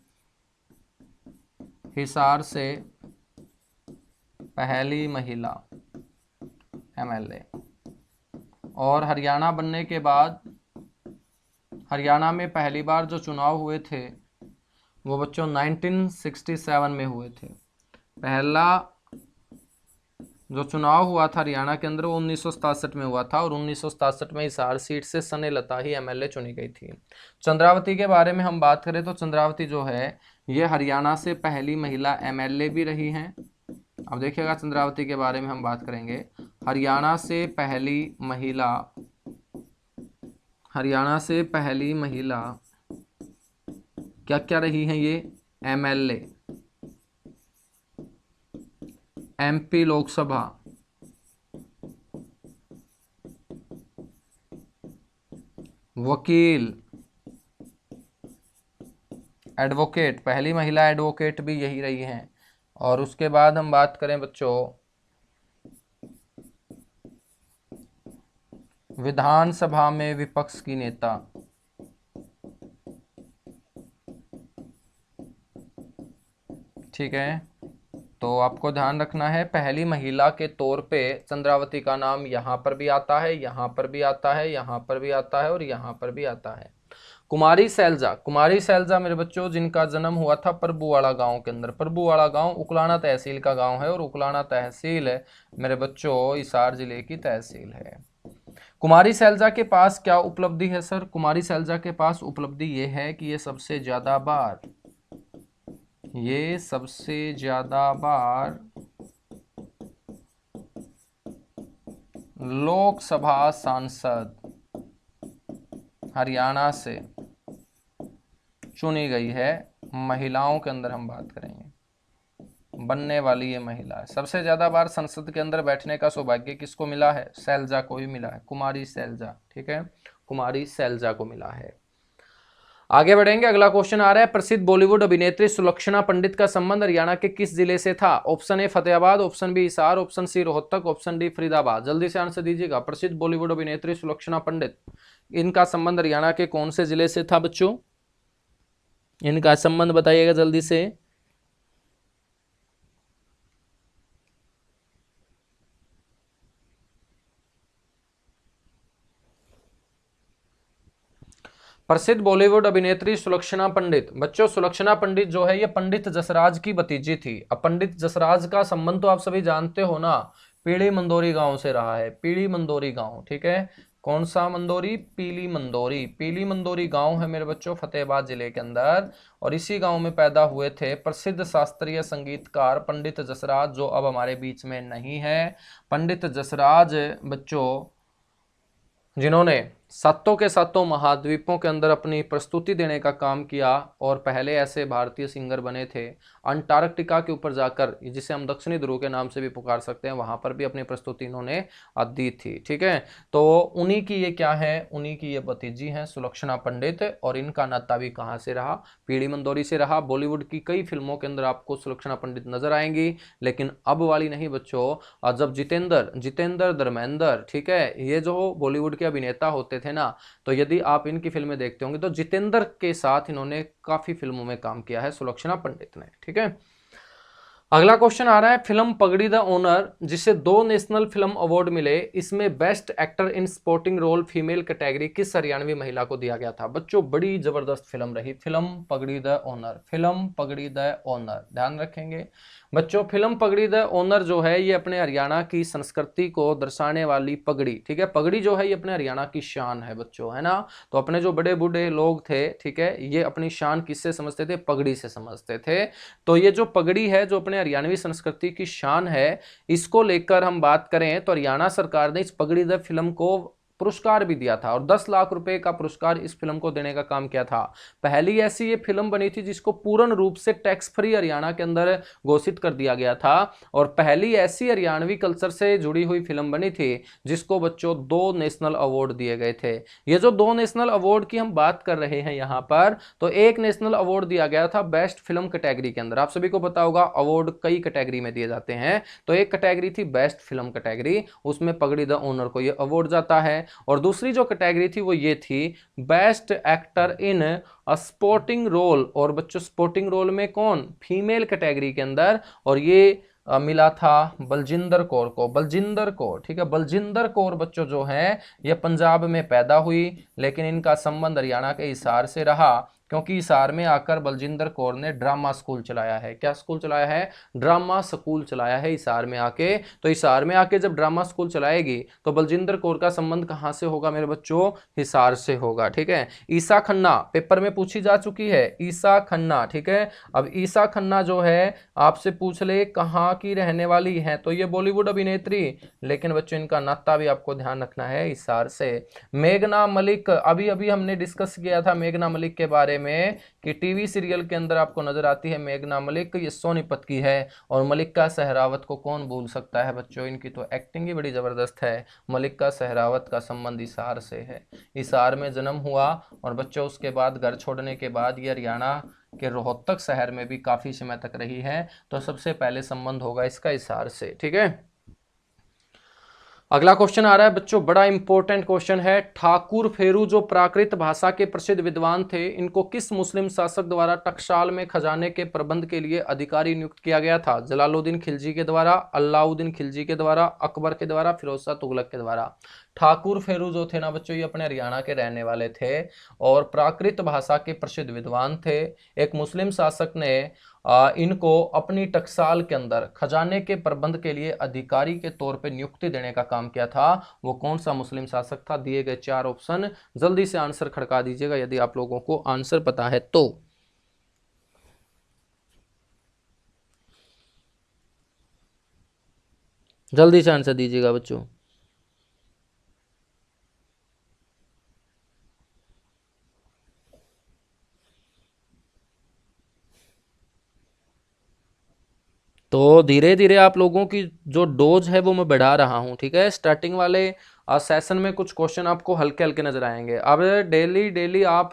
हिसार से पहली महिला एमएलए। और हरियाणा बनने के बाद हरियाणा में पहली बार जो चुनाव हुए थे वो बच्चों 1967 में हुए थे। पहला जो चुनाव हुआ था हरियाणा के अंदर वो 1967 में हुआ था, और 1967 में हिसार सीट से स्नेहलता ही एमएलए चुनी गई थी। चंद्रावती के बारे में हम बात करें तो चंद्रावती जो है ये हरियाणा से पहली महिला एमएलए भी रही हैं। अब देखिएगा चंद्रावती के बारे में हम बात करेंगे, हरियाणा से पहली महिला, हरियाणा से पहली महिला क्या क्या रही हैं ये? एमएलए, एमपी लोकसभा, वकील, एडवोकेट, पहली महिला एडवोकेट भी यही रही हैं। और उसके बाद हम बात करें बच्चों विधानसभा में विपक्ष की नेता, ठीक है। तो आपको ध्यान रखना है पहली महिला के तौर पे चंद्रावती का नाम यहाँ पर भी आता है, यहाँ पर भी आता है, यहाँ पर भी आता है और यहाँ पर भी आता है। कुमारी सैलजा, कुमारी सैलजा मेरे बच्चों जिनका जन्म हुआ था प्रभुवाड़ा गांव के अंदर। प्रभुवाड़ा गांव उकलाना तहसील का गांव है और उकलाना तहसील मेरे बच्चों हिसार जिले की तहसील है। कुमारी सैलजा के पास क्या उपलब्धि है सर? कुमारी सैलजा के पास उपलब्धि ये है कि ये सबसे ज्यादा बार लोकसभा सांसद हरियाणा से चुनी गई है। महिलाओं के अंदर हम बात करेंगे, बनने वाली ये महिला है। सबसे ज्यादा बार संसद के अंदर बैठने का सौभाग्य किसको मिला है? सैलजा को ही मिला है, कुमारी सैलजा, ठीक है, कुमारी सैलजा को मिला है। आगे बढ़ेंगे, अगला क्वेश्चन आ रहा है, प्रसिद्ध बॉलीवुड अभिनेत्री सुलक्षणा पंडित का संबंध हरियाणा के किस जिले से था? Option A Fatehabad, option B Hisar, option C Rohtak, option D Faridabad. जल्दी से आंसर दीजिएगा। प्रसिद्ध बॉलीवुड अभिनेत्री सुलक्षणा पंडित, इनका संबंध हरियाणा के कौन से जिले से था बच्चों? इनका संबंध बताइएगा जल्दी से। प्रसिद्ध बॉलीवुड अभिनेत्री सुलक्षणा पंडित, बच्चों सुलक्षणा पंडित जो है ये पंडित जसराज की भतीजी थी। अब पंडित जसराज का संबंध तो आप सभी जानते हो ना, पीली मंदोरी गांव से रहा है, पीली मंदोरी गांव, ठीक है। कौन सा मंदोरी? पीली मंदोरी। पीली मंदोरी गांव है मेरे बच्चों फतेहाबाद जिले के अंदर, और इसी गांव में पैदा हुए थे प्रसिद्ध शास्त्रीय संगीतकार पंडित जसराज, जो अब हमारे बीच में नहीं है। पंडित जसराज बच्चों जिन्होंने सातों के सातों महाद्वीपों के अंदर अपनी प्रस्तुति देने का काम किया, और पहले ऐसे भारतीय सिंगर बने थे अंटार्कटिका के ऊपर जाकर, जिसे हम दक्षिणी ध्रुव के नाम से भी पुकार सकते हैं, वहां पर भी अपनी प्रस्तुति इन्होंने दी थी, ठीक है। तो उन्हीं की ये क्या है? उन्हीं की ये भतीजी हैं सुलक्षणा पंडित, और इनका नाता भी कहाँ से रहा? पीली मंदोरी से रहा। बॉलीवुड की कई फिल्मों के अंदर आपको सुलक्षणा पंडित नजर आएंगी, लेकिन अब वाली नहीं बच्चों। जब जितेंद्र धर्मेंद्र, ठीक है, ये जो बॉलीवुड के अभिनेता होते थे ना, तो यदि आप इनकी फिल्में देखते होंगे तो जितेंद्र के साथ इन्होंने काफी फिल्मों में काम किया है सुलक्षणा पंडित ने, ठीक है। अगला क्वेश्चन आ रहा है, फिल्म पगड़ी द ओनर जिसे 2 नेशनल फिल्म अवार्ड मिले, इसमें best actor in supporting role female category किस हरियाणवी महिला को दिया गया था? बच्चों बड़ी जबरदस्त फिल्म रही फिल्म पगड़ी द ओनर, फिल्म पगड़ी द ओनर, ध्यान रखेंगे बच्चों। फिल्म पगड़ी द ओनर जो है ये अपने हरियाणा की संस्कृति को दर्शाने वाली पगड़ी, ठीक है। पगड़ी जो है ये अपने हरियाणा की शान है बच्चों, है ना। तो अपने जो बड़े बूढ़े लोग थे, ठीक है, ये अपनी शान किससे समझते थे? पगड़ी से समझते थे। तो ये जो पगड़ी है जो अपने हरियाणवी संस्कृति की शान है, इसको लेकर हम बात करें तो हरियाणा सरकार ने इस पगड़ी द फिल्म को पुरस्कार भी दिया था, और 10 लाख रुपए का पुरस्कार इस फिल्म को देने का काम किया था। पहली ऐसी ये फिल्म बनी थी जिसको पूर्ण रूप से टैक्स फ्री हरियाणा के अंदर घोषित कर दिया गया था, और पहली ऐसी हरियाणवी कल्चर से जुड़ी हुई फिल्म बनी थी जिसको बच्चों 2 नेशनल अवार्ड दिए गए थे। ये जो 2 नेशनल अवार्ड की हम बात कर रहे हैं यहाँ पर, तो एक नेशनल अवार्ड दिया गया था बेस्ट फिल्म कैटेगरी के अंदर। आप सभी को पता होगा अवार्ड कई कैटेगरी में दिए जाते हैं, तो एक कैटेगरी थी बेस्ट फिल्म कैटेगरी, उसमें पगड़ी द ओनर को ये अवार्ड जाता है। और दूसरी जो कैटेगरी थी वो ये थी best actor in sporting role, और बच्चों स्पोर्टिंग रोल में कौन? फीमेल कैटेगरी के अंदर, और ये मिला था बलजिंदर कौर को, बलजिंदर कौर, ठीक है। बलजिंदर कौर बच्चों जो है ये पंजाब में पैदा हुई, लेकिन इनका संबंध हरियाणा के हिसार से रहा, क्योंकि हिसार में आकर बलजिंदर कौर ने ड्रामा स्कूल चलाया है। क्या स्कूल चलाया है? ड्रामा स्कूल चलाया है हिसार में आके। तो हिसार में आके जब ड्रामा स्कूल चलाएगी तो बलजिंदर कौर का संबंध कहां से होगा मेरे बच्चों? हिसार से होगा, ठीक है। ईसा खन्ना पेपर में पूछी जा चुकी है, ईसा खन्ना, ठीक है। अब ईसा खन्ना जो है आपसे पूछ ले कहां की रहने वाली है, तो ये बॉलीवुड अभिनेत्री, लेकिन बच्चों इनका नाता भी आपको ध्यान रखना है हिसार से। मेघना मलिक, अभी अभी हमने डिस्कस किया था मेघना मलिक के बारे बारे में कि टीवी सीरियल के अंदर आपको नजर आती है मेघना मलिक, ये सोनीपत की है। और मलिका सहरावत को कौन भूल सकता है बच्चों, इनकी तो एक्टिंग ही बड़ी जबरदस्त है। मलिका सहरावत का संबंध हिसार से है, हिसार में जन्म हुआ और बच्चों उसके बाद घर छोड़ने के बाद ये हरियाणा के रोहतक शहर में भी काफी समय तक रही है। तो सबसे पहले संबंध होगा इसका हिसार से, ठीक है। अगला क्वेश्चन आ रहा है बच्चों, बड़ा इंपॉर्टेंट क्वेश्चन है। ठाकुर फेरू जो प्राकृत भाषा के प्रसिद्ध विद्वान थे, इनको किस मुस्लिम शासक द्वारा टकसाल में खजाने के प्रबंध के लिए अधिकारी नियुक्त किया गया था? जलालुद्दीन खिलजी के द्वारा, अलाउद्दीन खिलजी के द्वारा, अकबर के द्वारा, फिरोज शाह तुगलक के द्वारा। ठाकुर फेरू जो थे ना बच्चों, ये अपने हरियाणा के रहने वाले थे और प्राकृत भाषा के प्रसिद्ध विद्वान थे। एक मुस्लिम शासक ने इनको अपनी टकसाल के अंदर खजाने के प्रबंध के लिए अधिकारी के तौर पे नियुक्ति देने का काम किया था। वो कौन सा मुस्लिम शासक था? दिए गए 4 ऑप्शन, जल्दी से आंसर खड़का दीजिएगा यदि आप लोगों को आंसर पता है तो। जल्दी से आंसर दीजिएगा बच्चों। तो धीरे धीरे आप लोगों की जो डोज है वो मैं बढ़ा रहा हूं, ठीक है। स्टार्टिंग वाले सेशन में कुछ क्वेश्चन आपको हल्के हल्के नजर आएंगे। अब डेली डेली आप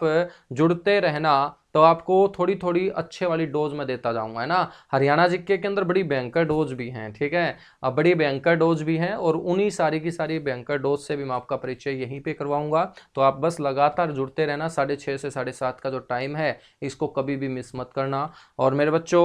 जुड़ते रहना तो आपको थोड़ी थोड़ी अच्छे वाली डोज में देता जाऊंगा, है ना। हरियाणा जीके के अंदर बड़ी भयंकर डोज भी हैं, ठीक है। अब बड़ी भयंकर डोज भी हैं और उन्हीं सारी की सारी भयंकर डोज से भी मैं आपका परिचय यहीं पे करवाऊंगा। तो आप बस लगातार जुड़ते रहना। 6:30 से 7:30 का जो टाइम है इसको कभी भी मिस मत करना। और मेरे बच्चों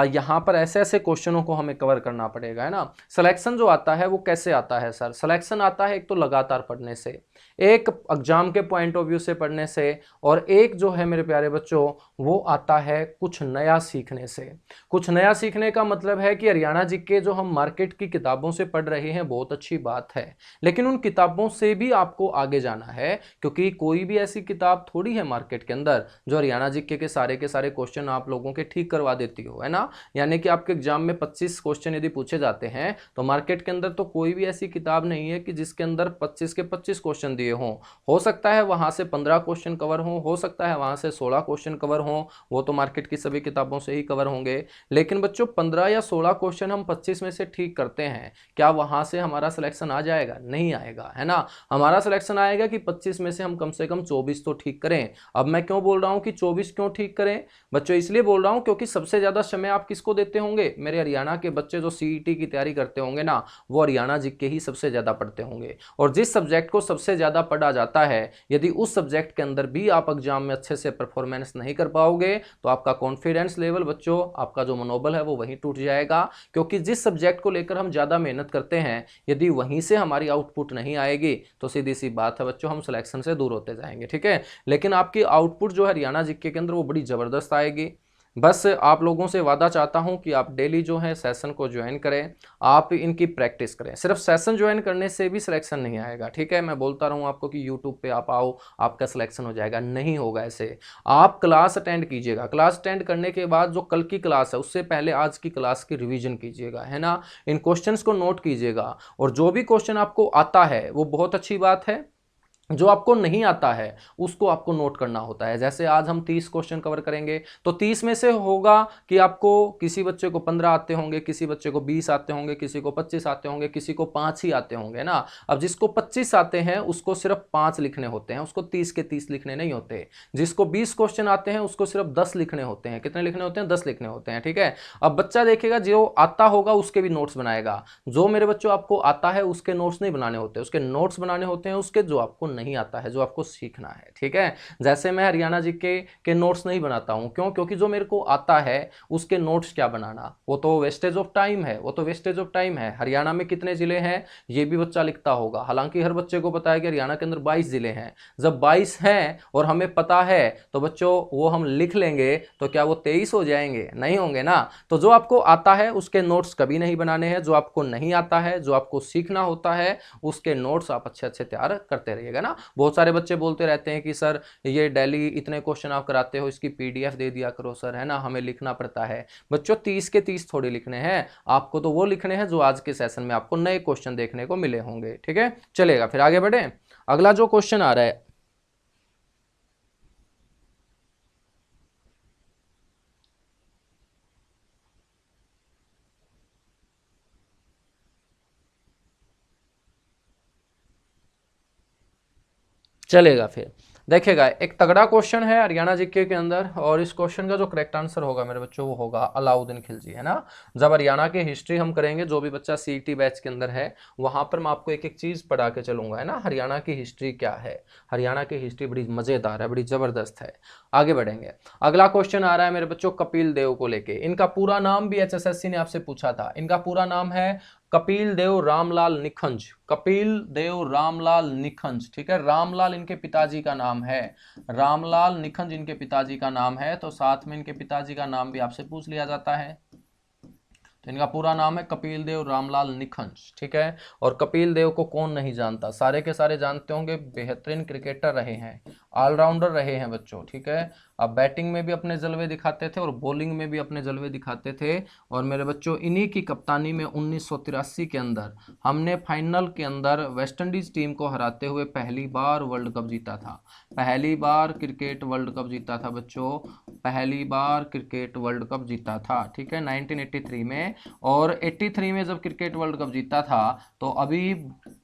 यहाँ पर ऐसे ऐसे क्वेश्चनों को हमें कवर करना पड़ेगा, है ना। सिलेक्शन जो आता है वो कैसे आता है सर? सिलेक्शन आता है एक तो लगातार पढ़ने से, एक एग्जाम के पॉइंट ऑफ व्यू से पढ़ने से, और एक जो है मेरे प्यारे बच्चों वो आता है कुछ नया सीखने से। कुछ नया सीखने का मतलब है कि हरियाणा जीके जो हम मार्केट की किताबों से पढ़ रहे हैं बहुत अच्छी बात है, लेकिन उन किताबों से भी आपको आगे जाना है, क्योंकि कोई भी ऐसी किताब थोड़ी है मार्केट के अंदर जो हरियाणा जीके के सारे क्वेश्चन आप लोगों के ठीक करवा देती हो, है ना। यानी कि आपके एग्जाम में 25 क्वेश्चन यदि पूछे जाते हैं तो मार्केट के अंदर तो कोई भी ऐसी किताब नहीं है कि जिसके अंदर 25 के 25 क्वेश्चन दिए हों। हो सकता है वहां से 15 क्वेश्चन कवर हो सकता है वहां से 16 क्वेश्चन कवर हो, वो तो मार्केट की सभी किताबों से ही कवर होंगे। लेकिन बच्चों 15 या 16 क्वेश्चन हम 25 में से ठीक करते हैं, क्या वहां से हमारा सिलेक्शन आ जाएगा? नहीं आएगा, है ना। हमारा सिलेक्शन आएगा कि 25 में से हम कम से कम 24 तो ठीक करें। अब मैं क्यों बोल रहा हूं कि 24 क्यों ठीक करें बच्चों? इसलिए बोल रहा हूं क्योंकि सबसे ज्यादा समय आप किसको देते होंगे? मेरे हरियाणा के बच्चे जो सीईटी की तैयारी करते होंगे ना, वो हरियाणा जीके ही सबसे ज्यादा पढ़ते होंगे। और जिस सब्जेक्ट को सबसे ज्यादा पढ़ा जाता है, यदि उस सब्जेक्ट के अंदर भी आप एग्जाम में अच्छे से परफॉर्मेंस नहीं कर पाओगे तो आपका कॉन्फिडेंस लेवल बच्चों, आपका जो मनोबल है वो वहीं टूट जाएगा। क्योंकि जिस सब्जेक्ट को लेकर हम ज्यादा मेहनत करते हैं, यदि वहीं से हमारी आउटपुट नहीं आएगी तो सीधी सी बात है बच्चों, हम सिलेक्शन से दूर होते जाएंगे, ठीक है। लेकिन आपकी आउटपुट जो है हरियाणा जीके के अंदर वो बड़ी जबरदस्त आएगी। बस आप लोगों से वादा चाहता हूं कि आप डेली जो है सेशन को ज्वाइन करें, आप इनकी प्रैक्टिस करें। सिर्फ सेशन ज्वाइन करने से भी सिलेक्शन नहीं आएगा, ठीक है। मैं बोलता रहूं आपको कि यूट्यूब पे आप आओ आपका सिलेक्शन हो जाएगा, नहीं होगा ऐसे। आप क्लास अटेंड कीजिएगा, क्लास अटेंड करने के बाद जो कल की क्लास है उससे पहले आज की क्लास की रिविजन कीजिएगा, है ना। इन क्वेश्चंस को नोट कीजिएगा और जो भी क्वेश्चन आपको आता है वो बहुत अच्छी बात है, जो आपको नहीं आता है उसको आपको नोट करना होता है। जैसे आज हम 30 क्वेश्चन कवर करेंगे तो 30 में से होगा कि आपको किसी बच्चे को 15 आते होंगे, किसी बच्चे को 20 आते होंगे, किसी को 25 आते होंगे, किसी को 5 ही आते होंगे ना। अब जिसको 25 आते हैं उसको सिर्फ 5 लिखने होते हैं, उसको 30 के 30 लिखने नहीं होते। जिसको 20 क्वेश्चन आते हैं उसको सिर्फ 10 लिखने होते हैं। कितने लिखने होते हैं? 10 लिखने होते हैं, ठीक है। अब बच्चा देखेगा जो आता होगा उसके भी नोट्स बनाएगा। जो मेरे बच्चों आपको आता है उसके नोट्स नहीं बनाने होते, उसके नोट्स बनाने होते हैं उसके जो आपको नहीं आता है, जो आपको सीखना है, ठीक है। जैसे मैं हरियाणा जीके के नोट्स नहीं बनाता हूं, क्यों? क्योंकि जो मेरे को आता है उसके नोट्स क्या बनाना, वो तो वेस्टेज ऑफ टाइम है, वो तो वेस्टेज ऑफ टाइम है। हरियाणा में कितने जिले हैं ये भी बच्चा लिखता होगा, हालांकि हर बच्चे को पता है कि हरियाणा के अंदर 22 जिले हैं। जब 22 हैं और हमें पता है तो बच्चों वो हम लिख लेंगे तो क्या वो 23 हो जाएंगे? नहीं होंगे ना। तो जो आपको आता है उसके नोट्स कभी नहीं बनाने हैं, जो आपको नहीं आता है, जो आपको सीखना होता है उसके नोट्स आप अच्छे अच्छे तैयार करते रहिएगा ना। बहुत सारे बच्चे बोलते रहते हैं कि सर ये डेली इतने क्वेश्चन आप कराते हो, इसकी पीडीएफ दे दिया करो सर, है ना, हमें लिखना पड़ता है। बच्चों 30 के 30 थोड़ी लिखने हैं, आपको तो वो लिखने हैं जो आज के सेशन में आपको नए क्वेश्चन देखने को मिले होंगे, ठीक है। चलेगा, फिर आगे बढ़े। अगला जो क्वेश्चन आ रहा है, चलेगा। फिर देखिएगा, एक तगड़ा क्वेश्चन है हरियाणा जीके के अंदर, और इस क्वेश्चन का जो करेक्ट आंसर होगा मेरे बच्चों वो होगा अलाउद्दीन खिलजी, है ना। जब हरियाणा की हिस्ट्री हम करेंगे, जो भी बच्चा सीईटी बैच के अंदर है वहां पर मैं आपको एक एक चीज पढ़ा के चलूंगा, है ना। हरियाणा की हिस्ट्री क्या है, हरियाणा की हिस्ट्री बड़ी मजेदार है, बड़ी जबरदस्त है। आगे बढ़ेंगे। अगला क्वेश्चन आ रहा है मेरे बच्चों कपिल देव को लेके। इनका पूरा नाम भी एचएसएससी ने आपसे पूछा था। इनका पूरा नाम है कपिल देव रामलाल निखंज। कपिल देव रामलाल निखंज, ठीक है। रामलाल इनके पिताजी का नाम है, रामलाल निखंज इनके पिताजी का नाम है। तो साथ में इनके पिताजी का नाम भी आपसे पूछ लिया जाता है। तो इनका पूरा नाम है कपिल देव रामलाल निखंज, ठीक है। और कपिल देव को कौन नहीं जानता, सारे के सारे जानते होंगे। बेहतरीन क्रिकेटर रहे हैं, ऑलराउंडर रहे हैं बच्चों, ठीक है। अब बैटिंग में भी अपने जलवे दिखाते थे और बॉलिंग में भी अपने जलवे दिखाते थे। और मेरे बच्चों इन्हीं की कप्तानी में 1983 के अंदर हमने फाइनल के अंदर वेस्ट इंडीज टीम को हराते हुए पहली बार वर्ल्ड कप जीता था। पहली बार क्रिकेट वर्ल्ड कप जीता था बच्चों, पहली बार क्रिकेट वर्ल्ड कप जीता था, ठीक है, 1983 में। और 83 में जब क्रिकेट वर्ल्ड कप जीता था तो अभी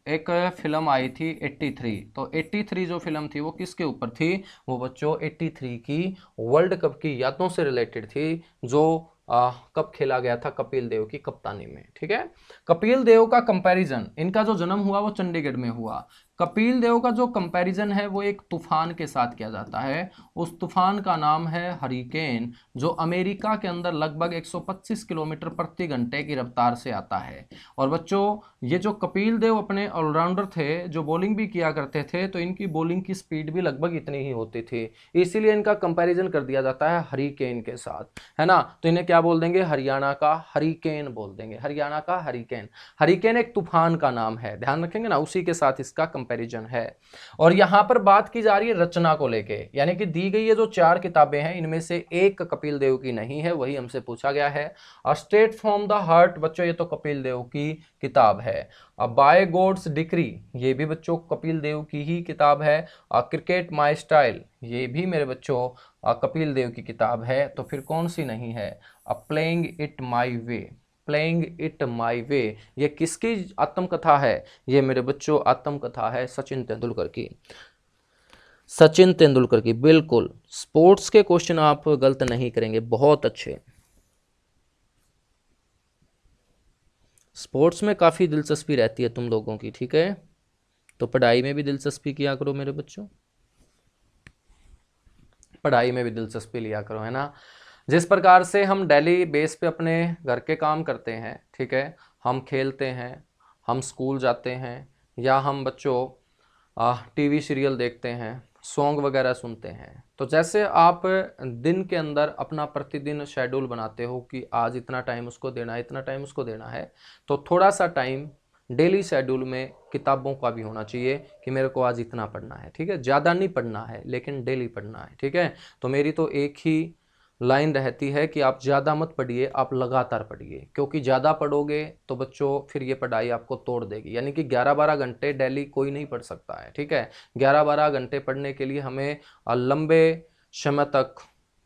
एक फिल्म आई थी 83। तो 83 जो फिल्म थी वो किसके ऊपर थी, वो बच्चों 83 की वर्ल्ड कप की यादों से रिलेटेड थी, जो कब खेला गया था कपिल देव की कप्तानी में, ठीक है। कपिल देव का कंपैरिजन, इनका जो जन्म हुआ वो चंडीगढ़ में हुआ। कपिल देव का जो कंपैरिजन है वो एक तूफान के साथ किया जाता है। उस तूफान का नाम है हरिकेन, जो अमेरिका के अंदर लगभग 125 किलोमीटर प्रति घंटे की रफ्तार से आता है। और बच्चों ये जो कपिल देव अपने ऑलराउंडर थे, जो बॉलिंग भी किया करते थे, तो इनकी बॉलिंग की स्पीड भी लगभग इतनी ही होती थी, इसीलिए इनका कंपैरिजन कर दिया जाता है हरिकेन के साथ, है ना। तो इन्हें क्या बोल देंगे, हरियाणा का हरिकेन बोल देंगे, हरियाणा का हरिकेन। हरिकेन एक तूफान का नाम है, ध्यान रखेंगे ना, उसी के साथ इसका कंपैरिजन है। और यहां पर बात की जा रही है रचना को लेके, यानी कि दी गई ये जो 4 किताबें हैं इनमें से एक कपिल देव की नहीं है, वही हमसे पूछा गया है। A straight from the heart, बच्चों ये तो कपिल देव की किताब है। अब बाय गॉड्स डिक्री, ये भी बच्चों कपिल देव की ही किताब है। क्रिकेट माई स्टाइल, ये भी मेरे बच्चों कपिल देव की किताब है। तो फिर कौन सी नहीं है, playing it my way, playing it my way, ये किसकी आत्मकथा है, ये मेरे बच्चों आत्मकथा है सचिन तेंदुलकर की, सचिन तेंदुलकर की। बिल्कुल, स्पोर्ट्स के क्वेश्चन आप गलत नहीं करेंगे, बहुत अच्छे। स्पोर्ट्स में काफ़ी दिलचस्पी रहती है तुम लोगों की, ठीक है। तो पढ़ाई में भी दिलचस्पी किया करो मेरे बच्चों, पढ़ाई में भी दिलचस्पी लिया करो, है ना। जिस प्रकार से हम डेली बेस पे अपने घर के काम करते हैं, ठीक है, हम खेलते हैं, हम स्कूल जाते हैं, या हम बच्चों टीवी सीरियल देखते हैं, सॉन्ग वगैरह सुनते हैं, तो जैसे आप दिन के अंदर अपना प्रतिदिन शेड्यूल बनाते हो कि आज इतना टाइम उसको देना है, इतना टाइम उसको देना है, तो थोड़ा सा टाइम डेली शेड्यूल में किताबों का भी होना चाहिए कि मेरे को आज इतना पढ़ना है, ठीक है। ज़्यादा नहीं पढ़ना है लेकिन डेली पढ़ना है, ठीक है। तो मेरी तो एक ही लाइन रहती है कि आप ज़्यादा मत पढ़िए, आप लगातार पढ़िए, क्योंकि ज़्यादा पढ़ोगे तो बच्चों फिर ये पढ़ाई आपको तोड़ देगी। यानी कि 11-12 घंटे डेली कोई नहीं पढ़ सकता है, ठीक है। 11-12 घंटे पढ़ने के लिए हमें लंबे समय तक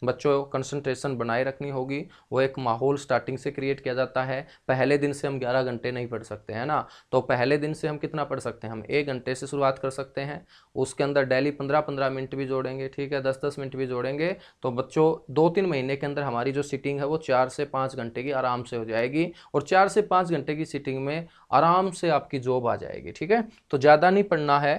बच्चों कंसंट्रेशन बनाए रखनी होगी। वो एक माहौल स्टार्टिंग से क्रिएट किया जाता है। पहले दिन से हम 11 घंटे नहीं पढ़ सकते हैं ना, तो पहले दिन से हम कितना पढ़ सकते हैं, हम 1 घंटे से शुरुआत कर सकते हैं। उसके अंदर डेली 15-15 मिनट भी जोड़ेंगे, ठीक है, 10-10 मिनट भी जोड़ेंगे, तो बच्चों 2-3 महीने के अंदर हमारी जो सिटिंग है वो 4 से 5 घंटे की आराम से हो जाएगी। और 4 से 5 घंटे की सिटिंग में आराम से आपकी जॉब आ जाएगी, ठीक है। तो ज़्यादा नहीं पढ़ना है,